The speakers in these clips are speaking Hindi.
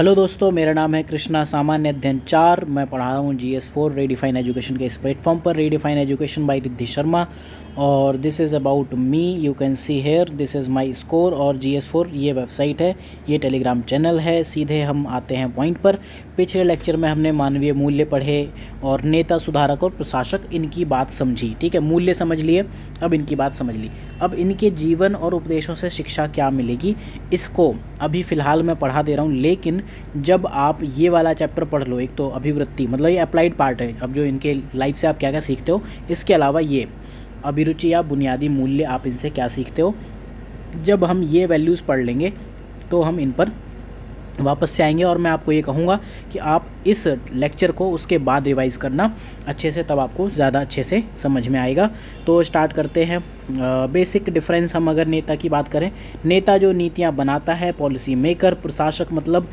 हेलो दोस्तों, मेरा नाम है कृष्णा। सामान्य अध्ययन 4 मैं पढ़ा रहा हूँ GS4 रीडिफाइन एजुकेशन के इस प्लेटफॉर्म पर। Redefine education by Riddhi Sharma और this is about me. You can see here this is my score. और GS4 ये वेबसाइट है, ये टेलीग्राम चैनल है। सीधे हम आते हैं पॉइंट पर। पिछले लेक्चर में हमने मानवीय मूल्य पढ़े और नेता, सुधारक और प्रशासक, इनकी बात समझी। ठीक है, मूल्य समझ लिए, अब इनकी बात समझ ली। अब इनके जीवन और उपदेशों से शिक्षा क्या मिलेगी, इसको अभी फ़िलहाल मैं पढ़ा दे रहा हूँ। लेकिन जब आप ये वाला चैप्टर पढ़ लो, एक तो अभिवृत्ति, मतलब ये अप्लाइड पार्ट है, अब जो इनके लाइफ से आप क्या क्या सीखते हो, इसके अलावा ये अभिरुचि या बुनियादी मूल्य, आप इनसे क्या सीखते हो। जब हम ये वैल्यूज़ पढ़ लेंगे तो हम इन पर वापस से आएंगे और मैं आपको ये कहूँगा कि आप इस लेक्चर को उसके बाद रिवाइज़ करना अच्छे से, तब आपको ज़्यादा अच्छे से समझ में आएगा। तो स्टार्ट करते हैं। बेसिक डिफरेंस हम अगर नेता की बात करें, नेता जो नीतियाँ बनाता है, पॉलिसी मेकर। प्रशासक मतलब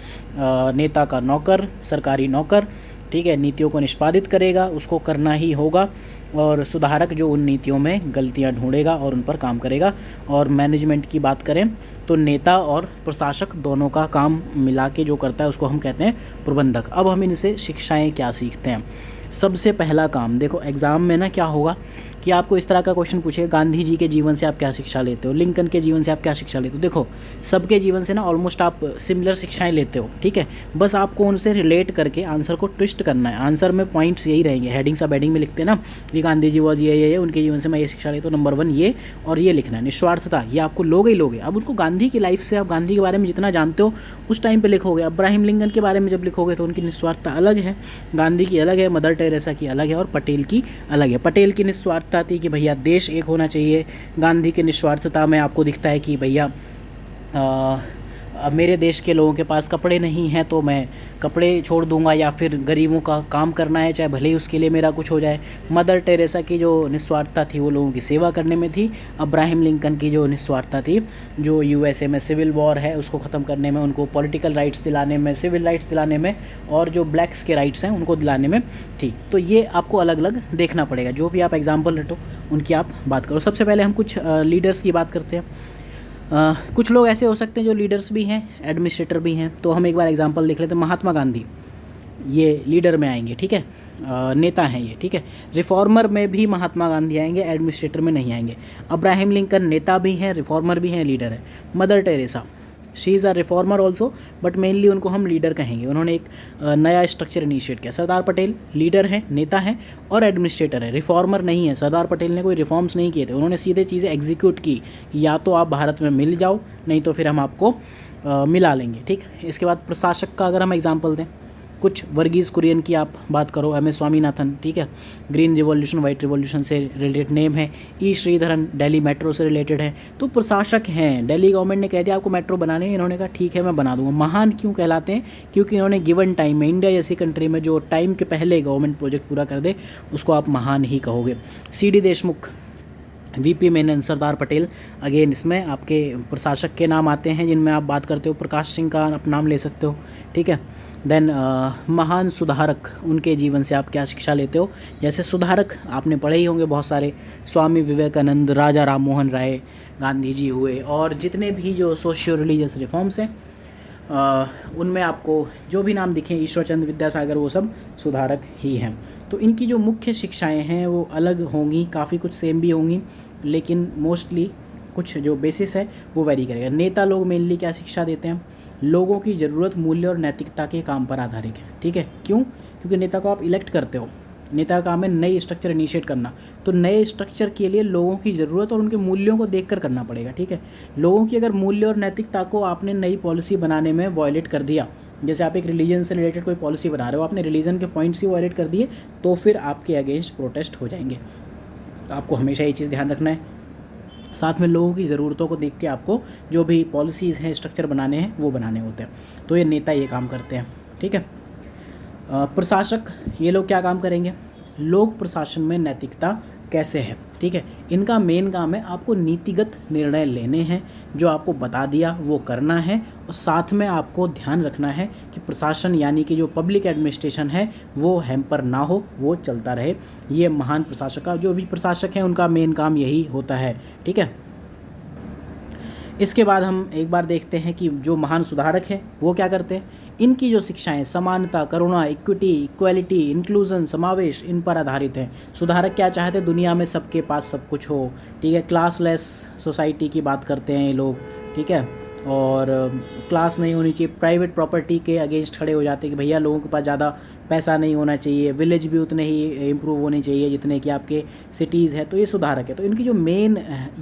नेता का नौकर, सरकारी नौकर। ठीक है, नीतियों को निष्पादित करेगा, उसको करना ही होगा। और सुधारक जो उन नीतियों में गलतियां ढूंढेगा और उन पर काम करेगा। और मैनेजमेंट की बात करें तो नेता और प्रशासक दोनों का काम मिला के जो करता है उसको हम कहते हैं प्रबंधक। अब हम इनसे शिक्षाएं क्या सीखते हैं। सबसे पहला काम देखो, एग्ज़ाम में ना क्या होगा कि आपको इस तरह का क्वेश्चन पूछेगा, गांधी जी के जीवन से आप क्या शिक्षा लेते हो, लिंकन के जीवन से आप क्या शिक्षा लेते हो। देखो, सबके जीवन से ना ऑलमोस्ट आप सिमिलर शिक्षाएं लेते हो। ठीक है, बस आपको उनसे रिलेट करके आंसर को ट्विस्ट करना है। आंसर में पॉइंट्स यही रहेंगे, हेडिंग सब हेडिंग में लिखते हैं ना कि गांधी जी वॉज ये उनके जीवन से मैं ये शिक्षा लेता हूँ। नंबर 1 ये, और ये लिखना है निस्वार्थता, ये आपको लोगे ही लोगे। अब उनको गांधी की लाइफ से, आप गांधी के बारे में जितना जानते हो उस टाइम पे लिखोगे। अब्राहम लिंकन के बारे में जब लिखोगे तो उनकी निस्वार्थता अलग है, गांधी की अलग है, मदर टेरेसा की अलग है और पटेल की अलग है। पटेल की निस्वार्थता थी कि भैया देश एक होना चाहिए। गांधी की निस्वार्थता में आपको दिखता है कि भैया मेरे देश के लोगों के पास कपड़े नहीं हैं तो मैं कपड़े छोड़ दूंगा, या फिर गरीबों का काम करना है चाहे भले ही उसके लिए मेरा कुछ हो जाए। मदर टेरेसा की जो निस्वार्थता थी वो लोगों की सेवा करने में थी। अब्राहम लिंकन की जो निस्वार्थता थी, जो USA में सिविल वॉर है उसको ख़त्म करने में, उनको पॉलिटिकल राइट्स दिलाने में, सिविल राइट्स दिलाने में, और जो ब्लैक्स के राइट्स हैं उनको दिलाने में थी। तो ये आपको अलग अलग देखना पड़ेगा। जो भी आप एग्जाम्पल रटो उनकी आप बात करो। सबसे पहले हम कुछ लीडर्स की बात करते हैं। कुछ लोग ऐसे हो सकते हैं जो लीडर्स भी हैं, एडमिनिस्ट्रेटर भी हैं। तो हम एक बार एग्जांपल देख लेते हैं। महात्मा गांधी ये लीडर में आएंगे, ठीक है, नेता हैं ये, ठीक है। रिफॉर्मर में भी महात्मा गांधी आएंगे, एडमिनिस्ट्रेटर में नहीं आएंगे। अब्राहम लिंकन नेता भी हैं, रिफॉर्मर भी हैं, लीडर है। Mother Teresa, she is a reformer also, but mainly उनको हम लीडर कहेंगे। उन्होंने एक नया स्ट्रक्चर इनिशिएट किया। सरदार पटेल लीडर हैं, नेता हैं और एडमिनिस्ट्रेटर है, रिफॉर्मर नहीं है। सरदार पटेल ने कोई रिफॉर्म्स नहीं किए थे, उन्होंने सीधे चीज़ें एग्जीक्यूट की। या तो आप भारत में मिल जाओ, नहीं तो फिर हम आपको मिला लेंगे। ठीक, इसके बाद प्रशासक का अगर हम एग्जाम्पल दें, कुछ वर्गीज़ कुरियन की आप बात करो, MS स्वामीनाथन, ठीक है, ग्रीन रिवॉल्यूशन वाइट रिवॉल्यूशन से रिलेटेड नेम है। श्रीधरन दिल्ली मेट्रो से रिलेटेड है। तो प्रशासक हैं। दिल्ली गवर्नमेंट ने कह दिया आपको मेट्रो बनाने है, इन्होंने कहा ठीक है मैं बना दूंगा। महान क्यों कहलाते हैं? क्योंकि इन्होंने गिवन टाइम में, इंडिया जैसी कंट्री में जो टाइम के पहले गवर्नमेंट प्रोजेक्ट पूरा कर दे उसको आप महान ही कहोगे। CD Deshmukh, VP Menon, Sardar Patel, again इसमें आपके प्रशासक के नाम आते हैं जिनमें आप बात करते हो। प्रकाश सिंह का आप नाम ले सकते हो, ठीक है। देन महान सुधारक, उनके जीवन से आप क्या शिक्षा लेते हो। जैसे सुधारक आपने पढ़े ही होंगे बहुत सारे, स्वामी विवेकानंद, राजा राम मोहन राय, गांधी जी हुए, और जितने भी जो सोशियो रिलीजियस रिफॉर्म्स हैं उनमें आपको जो भी नाम दिखें, ईश्वर चंद्र विद्यासागर, वो सब सुधारक ही हैं। तो इनकी जो मुख्य शिक्षाएं हैं वो अलग होंगी, काफ़ी कुछ सेम भी होंगी, लेकिन मोस्टली कुछ जो बेसिस है वो वेरी करेगा। नेता लोग मेनली क्या शिक्षा देते हैं? लोगों की ज़रूरत, मूल्य और नैतिकता के काम पर आधारित है। ठीक है, क्यों? क्योंकि नेता को आप इलेक्ट करते हो, नेता का काम है नई स्ट्रक्चर इनिशिएट करना। तो नए स्ट्रक्चर के लिए लोगों की ज़रूरत और उनके मूल्यों को देखकर करना पड़ेगा। ठीक है, लोगों की अगर मूल्य और नैतिकता को आपने नई पॉलिसी बनाने में वॉयलेट कर दिया, जैसे आप एक रिलीजन से रिलेटेड कोई पॉलिसी बना रहे हो, आपने रिलीजन के पॉइंट्स ही वॉयलेट कर दिए, तो फिर आपके अगेंस्ट प्रोटेस्ट हो जाएंगे। तो आपको हमेशा ये चीज़ ध्यान रखना है। साथ में लोगों की ज़रूरतों को देख के आपको जो भी पॉलिसीज़ हैं, स्ट्रक्चर बनाने हैं, वो बनाने होते हैं। तो ये नेता ये काम करते हैं, ठीक है। प्रशासक, ये लोग क्या काम करेंगे? लोक प्रशासन में नैतिकता कैसे है, ठीक है। इनका मेन काम है आपको नीतिगत निर्णय लेने हैं, जो आपको बता दिया वो करना है, और साथ में आपको ध्यान रखना है कि प्रशासन यानी कि जो पब्लिक एडमिनिस्ट्रेशन है वो हैम्पर ना हो, वो चलता रहे। ये महान प्रशासक का, जो भी प्रशासक हैं उनका मेन काम यही होता है, ठीक है। इसके बाद हम एक बार देखते हैं कि जो महान सुधारक है वो क्या करते हैं। इनकी जो शिक्षाएं समानता, करुणा, इक्विटी, इक्वालिटी, इंक्लूजन, समावेश, इन पर आधारित है। सुधारक क्या चाहते हैं? दुनिया में सबके पास सब कुछ हो, ठीक है। क्लासलेस सोसाइटी की बात करते हैं ये लोग, ठीक है। और क्लास नहीं होनी चाहिए। प्राइवेट प्रॉपर्टी के अगेंस्ट खड़े हो जाते हैं कि भैया लोगों के पास ज़्यादा पैसा नहीं होना चाहिए, विलेज भी उतने ही इम्प्रूव होने चाहिए जितने कि आपके सिटीज़ हैं। तो ये सुधारक है। तो इनकी जो मेन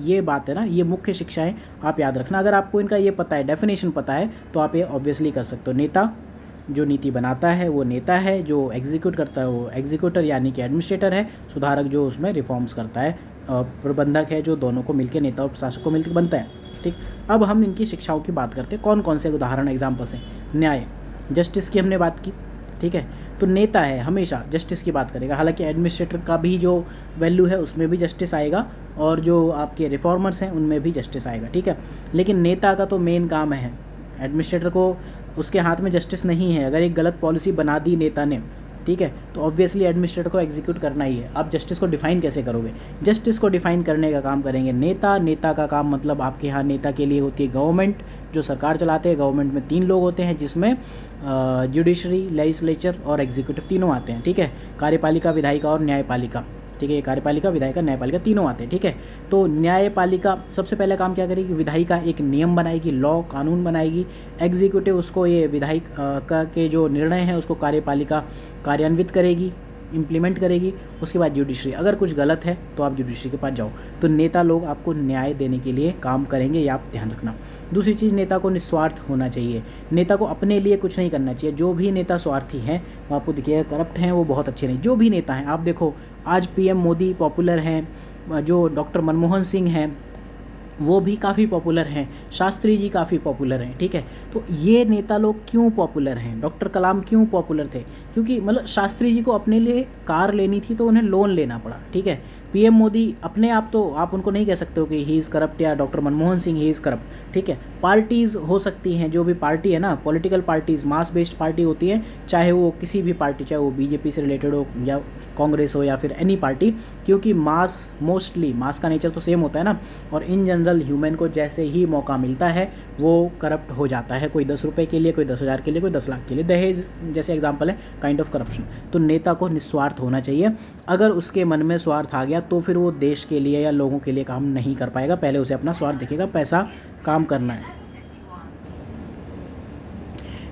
ये बात है ना, ये मुख्य शिक्षाएं आप याद रखना। अगर आपको इनका ये पता है, डेफिनेशन पता है, तो आप ये ऑब्वियसली कर सकते हो। नेता, जो नीति बनाता है वो नेता है, जो एग्जीक्यूट करता है वो एग्जीक्यूटर यानी कि एडमिनिस्ट्रेटर है। सुधारक जो उसमें रिफॉर्म्स करता है। प्रबंधक है जो दोनों को मिलकर, नेता और प्रशासक को मिलकर बनता है, ठीक। अब हम इनकी शिक्षाओं की बात करते हैं। कौन कौन से उदाहरण एग्जाम्पल्स हैं? न्याय, जस्टिस की हमने बात की, ठीक है। तो नेता है हमेशा जस्टिस की बात करेगा। हालांकि एडमिनिस्ट्रेटर का भी जो वैल्यू है उसमें भी जस्टिस आएगा, और जो आपके रिफॉर्मर्स हैं उनमें भी जस्टिस आएगा, ठीक है। लेकिन नेता का तो मेन काम है, एडमिनिस्ट्रेटर को उसके हाथ में जस्टिस नहीं है। अगर एक गलत पॉलिसी बना दी नेता ने, ठीक है, तो ऑब्वियसली एडमिनिस्ट्रेटर को एग्जीक्यूट करना ही है। आप जस्टिस को डिफाइन कैसे करोगे? जस्टिस को डिफाइन करने का काम करेंगे नेता। नेता का काम मतलब आपके यहाँ नेता के लिए होती है गवर्नमेंट, जो सरकार चलाते हैं। गवर्नमेंट में 3 लोग होते हैं, जिसमें जुडिशरी, लेजिस्लेचर और एग्जीक्यूटिव तीनों आते हैं, ठीक है। कार्यपालिका, विधायिका और न्यायपालिका, ठीक है। कार्यपालिका, विधायिका, न्यायपालिका तीनों आते हैं, ठीक है। तो न्यायपालिका सबसे पहले काम क्या करेगी? विधायिका एक नियम बनाएगी, लॉ कानून बनाएगी। एग्जीक्यूटिव उसको, ये विधायिका के जो निर्णय हैं उसको कार्यपालिका कार्यान्वित करेगी, इम्प्लीमेंट करेगी। उसके बाद जुडिशरी, अगर कुछ गलत है तो आप जुडिशरी के पास जाओ। तो नेता लोग आपको न्याय देने के लिए काम करेंगे, ये आप ध्यान रखना। दूसरी चीज़, नेता को निस्वार्थ होना चाहिए। नेता को अपने लिए कुछ नहीं करना चाहिए। जो भी नेता स्वार्थी हैं वो आपको दिखेगा करप्ट हैं, वो बहुत अच्छे नहीं। जो भी नेता हैं, आप देखो आज पीएम मोदी पॉपुलर हैं, जो डॉक्टर मनमोहन सिंह हैं वो भी काफ़ी पॉपुलर हैं, शास्त्री जी काफ़ी पॉपुलर हैं, ठीक है। तो ये नेता लोग क्यों पॉपुलर हैं? डॉक्टर कलाम क्यों पॉपुलर थे? क्योंकि मतलब शास्त्री जी को अपने लिए कार लेनी थी तो उन्हें लोन लेना पड़ा, ठीक है। पीएम मोदी अपने आप तो आप उनको नहीं कह सकते हो कि ही इज़ करप्ट, या doctor Manmohan Singh he is corrupt, ठीक है। पार्टीज़ हो सकती हैं, जो भी पार्टी है ना, पॉलिटिकल पार्टीज़ मास बेस्ड पार्टी होती हैं, चाहे वो किसी भी पार्टी, चाहे वो बीजेपी से रिलेटेड हो या कांग्रेस हो या फिर एनी पार्टी, क्योंकि मास, मोस्टली मास का नेचर तो सेम होता है ना। और इन जनरल ह्यूमन को जैसे ही मौका मिलता है वो करप्ट हो जाता है। कोई 10 रुपये के लिए, कोई 10,000 के लिए, कोई 10 लाख के लिए, दहेज जैसे एग्जाम्पल है, काइंड ऑफ करप्शन। तो नेता को निस्वार्थ होना चाहिए। अगर उसके मन में स्वार्थ आ गया तो फिर वो देश के लिए या लोगों के लिए काम नहीं कर पाएगा। पहले उसे अपना स्वार्थ दिखेगा, पैसा काम करना है।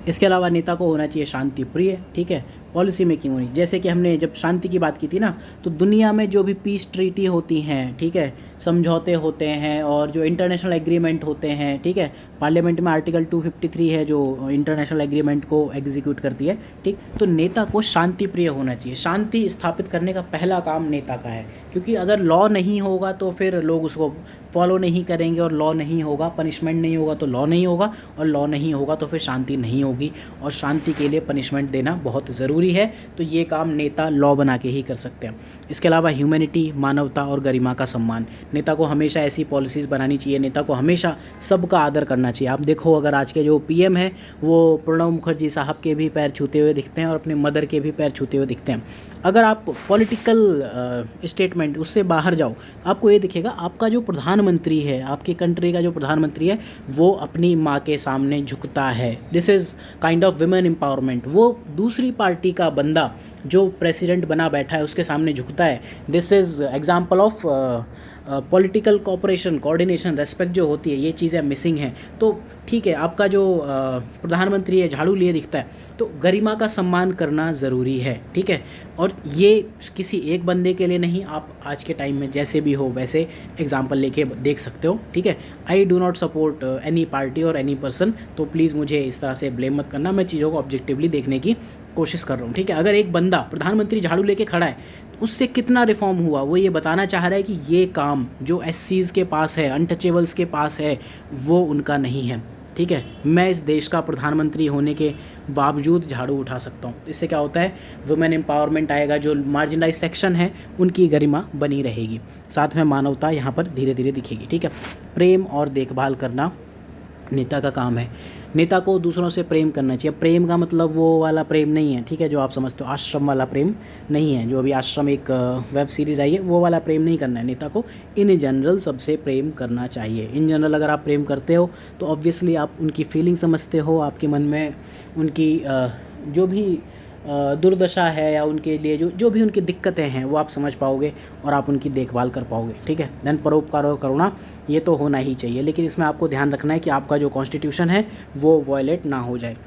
इसके अलावा नेता को होना चाहिए शांति प्रिय, ठीक है। पॉलिसी मेकिंग होनी, जैसे कि हमने जब शांति की बात की थी ना, तो दुनिया में जो भी पीस ट्रीटी होती हैं, ठीक है, समझौते होते हैं और जो इंटरनेशनल एग्रीमेंट होते हैं, ठीक है, पार्लियामेंट में आर्टिकल 253 है जो इंटरनेशनल एग्रीमेंट को एग्जीक्यूट करती है, ठीक। तो नेता को शांति प्रिय होना चाहिए। शांति स्थापित करने का पहला काम नेता का है, क्योंकि अगर लॉ नहीं होगा तो फिर लोग उसको फॉलो नहीं करेंगे, और लॉ नहीं होगा, पनिशमेंट नहीं होगा तो लॉ नहीं होगा, और लॉ नहीं होगा तो फिर शांति नहीं होगी, और शांति के लिए पनिशमेंट देना बहुत ज़रूरी है। तो ये काम नेता लॉ बना के ही कर सकते हैं। इसके अलावा ह्यूमैनिटी, मानवता और गरिमा का सम्मान, नेता को हमेशा ऐसी पॉलिसीज़ बनानी चाहिए। नेता को हमेशा सबका आदर करना चाहिए। आप देखो, अगर आज के जो पीएम हैं वो प्रणब मुखर्जी साहब के भी पैर छूते हुए दिखते हैं और अपने मदर के भी पैर छूते हुए दिखते हैं। अगर आप पॉलिटिकल स्टेटमेंट उससे बाहर जाओ, आपको ये दिखेगा आपका जो प्रधानमंत्री है, आपकी कंट्री का जो प्रधानमंत्री है, वो अपनी माँ के सामने झुकता है। This is kind of women empowerment. वो दूसरी पार्टी का बंदा जो प्रेसिडेंट बना बैठा है उसके सामने झुकता है। This is example of political cooperation, coordination, respect जो होती है, ये चीज़ें मिसिंग हैं। तो ठीक है, आपका जो प्रधानमंत्री है झाड़ू लिए दिखता है, तो गरिमा का सम्मान करना ज़रूरी है, ठीक है। और ये किसी एक बंदे के लिए नहीं, आप आज के टाइम में जैसे भी हो वैसे एग्जाम्पल लेके देख सकते हो, ठीक है। I do not support any party और एनी पर्सन, तो प्लीज़ मुझे इस तरह से ब्लेम मत करना। मैं चीज़ों को ऑब्जेक्टिवली देखने की कोशिश कर रहा हूँ, ठीक है। अगर एक बंदा प्रधानमंत्री झाड़ू लेके खड़ा है, उससे कितना रिफॉर्म हुआ, वो ये बताना चाह रहा है कि ये काम जो एससीज़ के पास है, अनटचेबल्स के पास है, वो उनका नहीं है, ठीक है। मैं इस देश का प्रधानमंत्री होने के बावजूद झाड़ू उठा सकता हूँ। इससे क्या होता है, वुमेन एम्पावरमेंट आएगा, जो मार्जिनलाइज सेक्शन है उनकी गरिमा बनी रहेगी, साथ में मानवता यहाँ पर धीरे धीरे दिखेगी, ठीक है। प्रेम और देखभाल करना, नेता का काम है। नेता को दूसरों से प्रेम करना चाहिए। प्रेम का मतलब वो वाला प्रेम नहीं है, ठीक है, जो आप समझते हो, आश्रम वाला प्रेम नहीं है। जो अभी आश्रम एक वेब सीरीज़ आई है, वो वाला प्रेम नहीं करना है। नेता को इन जनरल सबसे प्रेम करना चाहिए। इन जनरल अगर आप प्रेम करते हो तो ऑब्वियसली आप उनकी फीलिंग समझते हो, आपके मन में उनकी जो भी दुर्दशा है या उनके लिए जो जो भी उनकी दिक्कतें हैं वो आप समझ पाओगे और आप उनकी देखभाल कर पाओगे, ठीक है। देन परोपकार और करुणा ये तो होना ही चाहिए, लेकिन इसमें आपको ध्यान रखना है कि आपका जो कॉन्स्टिट्यूशन है वो वॉयलेट ना हो जाए,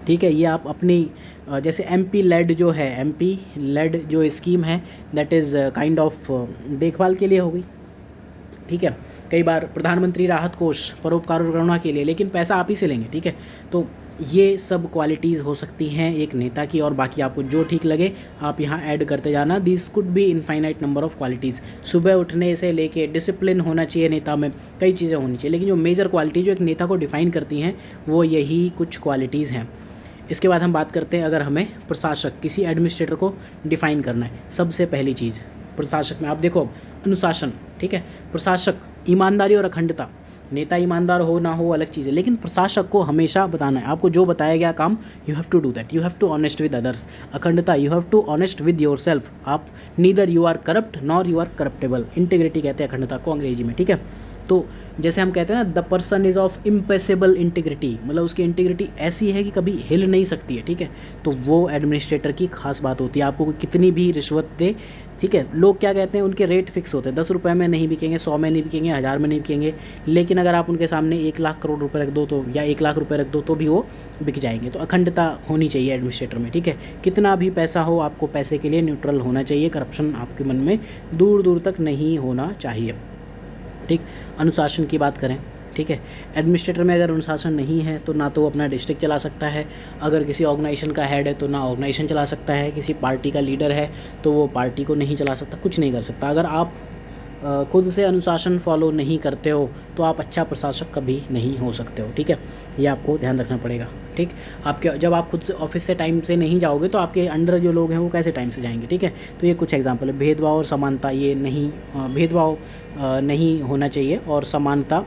ठीक है। ये आप अपनी जैसे एमपी लेड जो है, एमपी लेड जो स्कीम है दैट इज़ काइंड ऑफ देखभाल के लिए हो गई, ठीक है। कई बार प्रधानमंत्री राहत कोष परोपकार और करुणा के लिए, लेकिन पैसा आप ही से लेंगे, ठीक है। तो ये सब क्वालिटीज़ हो सकती हैं एक नेता की, और बाकी आपको जो ठीक लगे आप यहाँ ऐड करते जाना। This could be infinite number of qualities. सुबह उठने से लेके डिसिप्लिन होना चाहिए नेता में, कई चीज़ें होनी चाहिए, लेकिन जो मेजर क्वालिटी जो एक नेता को डिफ़ाइन करती हैं वो यही कुछ क्वालिटीज़ हैं। इसके बाद हम बात करते हैं, अगर हमें प्रशासक, किसी एडमिनिस्ट्रेटर को डिफ़ाइन करना है, सबसे पहली चीज़ प्रशासक में आप देखो अनुशासन, ठीक है। प्रशासक ईमानदारी और अखंडता। नेता ईमानदार हो ना हो अलग चीज़ है, लेकिन प्रशासक को हमेशा बताना है, आपको जो बताया गया काम you have to do that, you have to honest with others. अखंडता, you have to honest with yourself. आप neither you are corrupt nor you are corruptible. Integrity कहते हैं अखंडता को अंग्रेजी में, ठीक है। तो जैसे हम कहते हैं ना, the person is of impeccable integrity, मतलब उसकी इंटीग्रिटी ऐसी है कि कभी हिल नहीं सकती है, ठीक है। तो वो एडमिनिस्ट्रेटर की खास बात होती है। आपको कितनी भी रिश्वत दे, ठीक है, लोग क्या कहते हैं, उनके रेट फिक्स होते हैं, 10 रुपये में नहीं बिकेंगे, 100 में नहीं बिकेंगे, 1000 में नहीं बिकेंगे, लेकिन अगर आप उनके सामने 1 लाख करोड़ रुपए रख दो तो, या 1 लाख रुपए रख दो तो भी वो बिक जाएंगे। तो अखंडता होनी चाहिए एडमिनिस्ट्रेटर में, ठीक है। कितना भी पैसा हो, आपको पैसे के लिए न्यूट्रल होना चाहिए, करप्शन आपके मन में दूर दूर तक नहीं होना चाहिए, ठीक। अनुशासन की बात करें, ठीक है, एडमिनिस्ट्रेटर में अगर अनुशासन नहीं है तो ना तो वो अपना डिस्ट्रिक्ट चला सकता है, अगर किसी ऑर्गेनाइजेशन का हेड है तो ना ऑर्गेनाइजेशन चला सकता है, किसी पार्टी का लीडर है तो वो पार्टी को नहीं चला सकता, कुछ नहीं कर सकता। अगर आप खुद से अनुशासन फॉलो नहीं करते हो तो आप अच्छा प्रशासक कभी नहीं हो सकते हो, ठीक है। ये आपको ध्यान रखना पड़ेगा, ठीक। आपके जब आप खुद से ऑफिस से टाइम से नहीं जाओगे तो आपके अंडर जो लोग हैं वो कैसे टाइम से जाएंगे, ठीक है। तो ये कुछ एग्जांपल है। भेदभाव और समानता, ये नहीं, भेदभाव नहीं होना चाहिए और समानता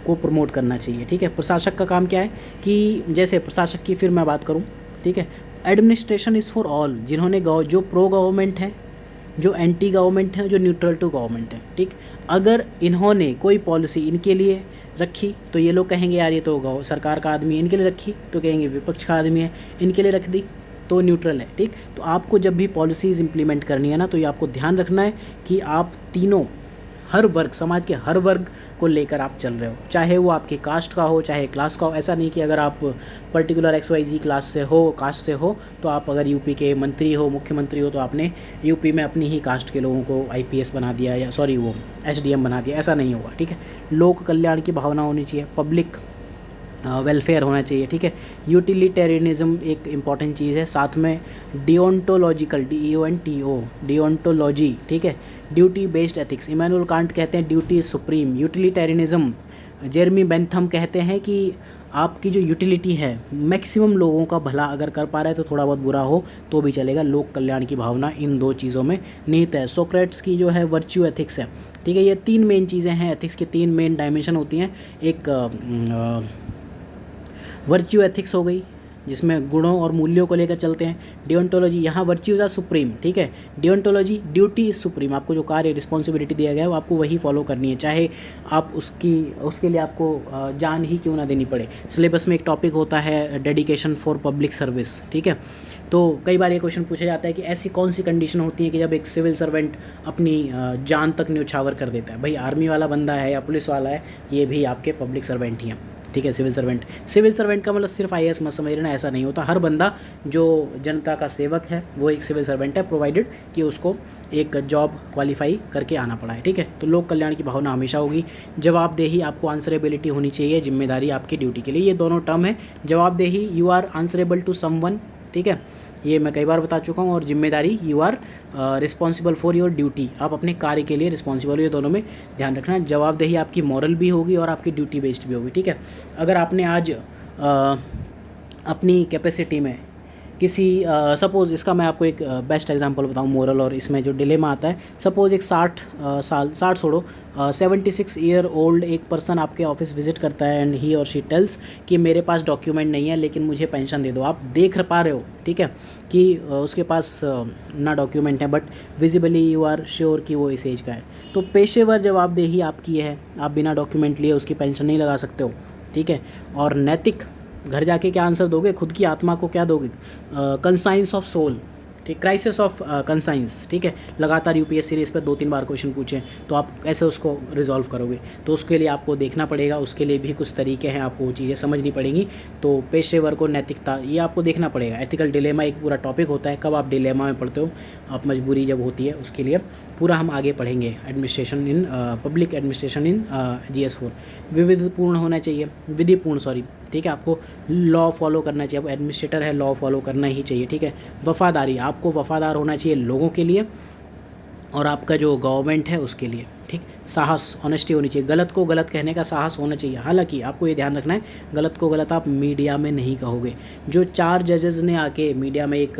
को प्रमोट करना चाहिए, ठीक है। प्रशासक का काम क्या है कि जैसे प्रशासक की फिर मैं बात करूँ, ठीक है, एडमिनिस्ट्रेशन इज़ फॉर ऑल, जिन्होंने जो प्रो गवर्नमेंट है, जो एंटी गवर्नमेंट है, जो न्यूट्रल टू गवर्नमेंट है, ठीक। अगर इन्होंने कोई पॉलिसी इनके लिए रखी तो ये लोग कहेंगे यार ये तो सरकार का आदमी है, इनके लिए रखी तो कहेंगे विपक्ष का आदमी है, इनके लिए रख दी तो न्यूट्रल है, ठीक। तो आपको जब भी पॉलिसीज़ इंप्लीमेंट करनी है ना, तो ये आपको ध्यान रखना है कि आप तीनों, हर वर्ग, समाज के हर वर्ग को लेकर आप चल रहे हो, चाहे वो आपके कास्ट का हो, चाहे क्लास का हो। ऐसा नहीं कि अगर आप पर्टिकुलर XYZ क्लास से हो, कास्ट से हो, तो आप अगर यूपी के मंत्री हो, मुख्यमंत्री हो, तो आपने यूपी में अपनी ही कास्ट के लोगों को IPS बना दिया, या सॉरी वो SDM बना दिया, ऐसा नहीं होगा, ठीक है। लोक कल्याण की भावना होनी चाहिए, पब्लिक वेलफेयर होना चाहिए, ठीक है। यूटिलिटेरियनिज्म एक इम्पॉर्टेंट चीज़ है, साथ में डिओंटोलॉजिकल, DEONTO, डिओंटोलॉजी, ठीक है। Duty based ethics, Immanuel Kant कहते हैं duty is supreme. Utilitarianism, Jeremy Bentham कहते हैं कि आपकी जो यूटिलिटी है, मैक्सिमम लोगों का भला अगर कर पा रहा है तो थोड़ा बहुत बुरा हो तो भी चलेगा। लोक कल्याण की भावना इन दो चीज़ों में निहित है। सोक्रेट्स की जो है वर्च्यू एथिक्स है, ठीक है। ये 3 मेन चीज़ें हैं, एथिक्स की 3 मेन डायमेंशन होती हैं। एक वर्च्यू एथिक्स हो गई जिसमें गुणों और मूल्यों को लेकर चलते हैं। डिओंटोलॉजी, यहाँ वर्च्यूज़ आर सुप्रीम, ठीक है। डिओंटोलॉजी, ड्यूटी इज सुप्रीम, आपको जो कार्य रिस्पॉन्सिबिलिटी दिया गया है वो आपको वही फॉलो करनी है, चाहे आप उसके लिए आपको जान ही क्यों ना देनी पड़े। सिलेबस में एक टॉपिक होता है डेडिकेशन फॉर पब्लिक सर्विस, ठीक है। तो कई बार ये क्वेश्चन पूछा जाता है कि ऐसी कौन सी कंडीशन होती है कि जब एक सिविल सर्वेंट अपनी जान तक न्यौछावर कर देता है। भाई आर्मी वाला बंदा है या पुलिस वाला है, ये भी आपके पब्लिक सर्वेंट ही हैं, ठीक है। सिविल सर्वेंट का मतलब सिर्फ IAS मत समझ लेना, ऐसा नहीं होता। हर बंदा जो जनता का सेवक है वो एक सिविल सर्वेंट है, प्रोवाइडेड कि उसको एक जॉब क्वालिफाई करके आना पड़ा है, ठीक है। तो लोक कल्याण की भावना हमेशा होगी। जवाबदेही, आपको आंसरेबिलिटी होनी चाहिए, जिम्मेदारी आपकी ड्यूटी के लिए। ये दोनों टर्म है। जवाबदेही, you are answerable to someone, ठीक है, ये मैं कई बार बता चुका हूँ। और जिम्मेदारी, you are responsible for your duty, आप अपने कार्य के लिए रिस्पॉन्सिबल हो। ये दोनों में ध्यान रखना। जवाबदेही आपकी मॉरल भी होगी और आपकी ड्यूटी बेस्ड भी होगी, ठीक है। अगर आपने आज अपनी कैपेसिटी में किसी सपोज़ इसका मैं आपको एक बेस्ट एग्जांपल बताऊं मोरल, और इसमें जो डिलेमा आता है, सपोज़ एक 60 छोड़ो 76 ईयर ओल्ड एक पर्सन आपके ऑफिस विजिट करता है एंड ही और शी टेल्स कि मेरे पास डॉक्यूमेंट नहीं है लेकिन मुझे पेंशन दे दो। आप देख पा रहे हो, ठीक है, कि उसके पास ना डॉक्यूमेंट है, but visibly you are sure कि वो इस एज का है। तो पेशेवर जवाबदेही आपकी है, आप बिना डॉक्यूमेंट लिए उसकी पेंशन नहीं लगा सकते हो, ठीक है। और नैतिक, घर जाके क्या आंसर दोगे, खुद की आत्मा को क्या दोगे, कंसाइंस ऑफ सोल, ठीक, क्राइसिस ऑफ कंसाइंस, ठीक है। लगातार यूपीएससी ने इस पर 2-3 बार क्वेश्चन पूछे, तो आप कैसे उसको रिजॉल्व करोगे, तो उसके लिए आपको देखना पड़ेगा, उसके लिए भी कुछ तरीके हैं, आपको वो चीज़ें समझनी पड़ेंगी। तो पेशेवर को नैतिकता, ये आपको देखना पड़ेगा। एथिकल डिलेमा एक पूरा टॉपिक होता है, कब आप डिलेमा में पढ़ते हो, आप मजबूरी जब होती है, उसके लिए पूरा हम आगे पढ़ेंगे। Administration in public administration in GS4 विविधपूर्ण होना चाहिए, विधिपूर्ण, सॉरी, ठीक है। आपको लॉ फॉलो करना चाहिए, अब एडमिनिस्ट्रेटर है, लॉ फॉलो करना ही चाहिए, ठीक है। वफादारी, आपको वफादार होना चाहिए लोगों के लिए और आपका जो गवर्नमेंट है उसके लिए, ठीक। साहस, ऑनेस्टी होनी चाहिए, गलत को गलत कहने का साहस होना चाहिए। हालांकि आपको ये ध्यान रखना है, गलत को गलत आप मीडिया में नहीं कहोगे। जो 4 जजेस ने आके मीडिया में एक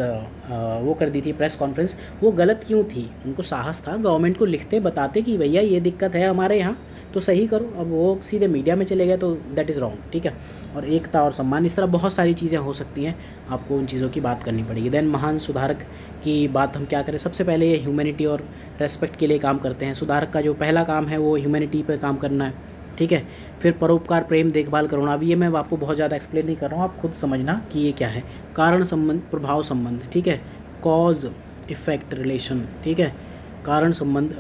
वो कर दी थी प्रेस कॉन्फ्रेंस, वो गलत क्यों थी, उनको साहस था गवर्नमेंट को लिखते बताते कि भैया ये दिक्कत है हमारे यहाँ, तो सही करो। अब वो सीधे मीडिया में चले गए तो दैट इज़ रॉन्ग, ठीक है। और एकता और सम्मान, इस तरह बहुत सारी चीज़ें हो सकती हैं, आपको उन चीज़ों की बात करनी पड़ेगी। देन महान सुधारक की बात हम क्या करें, सबसे पहले ये ह्यूमैनिटी और रेस्पेक्ट के लिए काम करते हैं। सुधारक का जो पहला काम है वो ह्यूमैनिटी पर काम करना है, ठीक है। फिर परोपकार, प्रेम, देखभाल, करुणा। अब ये मैं आपको बहुत ज़्यादा एक्सप्लेन नहीं कर रहा हूँ, आप खुद समझना कि ये क्या है। कारण संबंध, प्रभाव संबंध, ठीक है। कॉज इफेक्ट रिलेशन, ठीक है। कारण संबंध,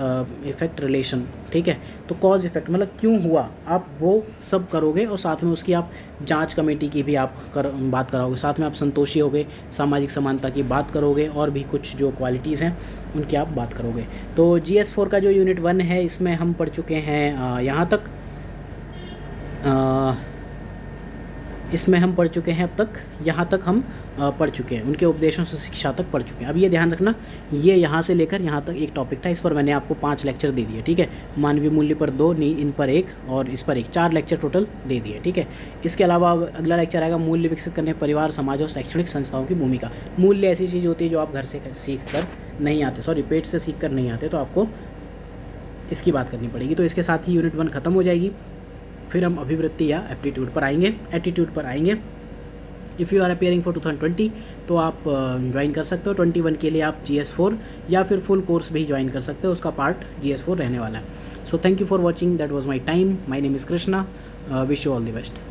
इफेक्ट रिलेशन, ठीक है। तो कॉज इफेक्ट मतलब क्यों हुआ, आप वो सब करोगे और साथ में उसकी आप जांच कमेटी की भी आप बात कराओगे, साथ में आप संतोषी होगे, सामाजिक समानता की बात करोगे और भी कुछ जो क्वालिटीज़ हैं उनकी आप बात करोगे। तो GS4 का जो यूनिट 1 है इसमें हम पढ़ चुके हैं यहाँ तक, इसमें हम पढ़ चुके हैं अब तक, यहाँ तक हम पढ़ चुके हैं, उनके उपदेशों से शिक्षा तक पढ़ चुके हैं। अब ये ध्यान रखना, ये यहाँ से लेकर यहाँ तक एक टॉपिक था, इस पर मैंने आपको 5 लेक्चर दे दिए, ठीक है। मानवीय मूल्य पर 2, इन पर 1 और इस पर 1, 4 लेक्चर टोटल दे दिए, ठीक है। इसके अलावा अगला लेक्चर आएगा मूल्य विकसित करने, परिवार, समाज और शैक्षणिक संस्थाओं की भूमिका। मूल्य ऐसी चीज़ होती है जो आप घर से सीख कर नहीं आते, सॉरी पेट से सीख कर नहीं आते, तो आपको इसकी बात करनी पड़ेगी। तो इसके साथ ही यूनिट 1 ख़त्म हो जाएगी। फिर हम अभिवृत्ति या एप्टीट्यूड पर आएंगे, एटीट्यूड पर आएंगे। If you are appearing for 2020 तो आप ज्वाइन कर सकते हो। 21 के लिए आप GS4 या फिर फुल कोर्स भी ज्वाइन कर सकते हो, उसका पार्ट GS4 रहने वाला है। So thank you for watching, that was my time. My name is Krishna, wish you all the best.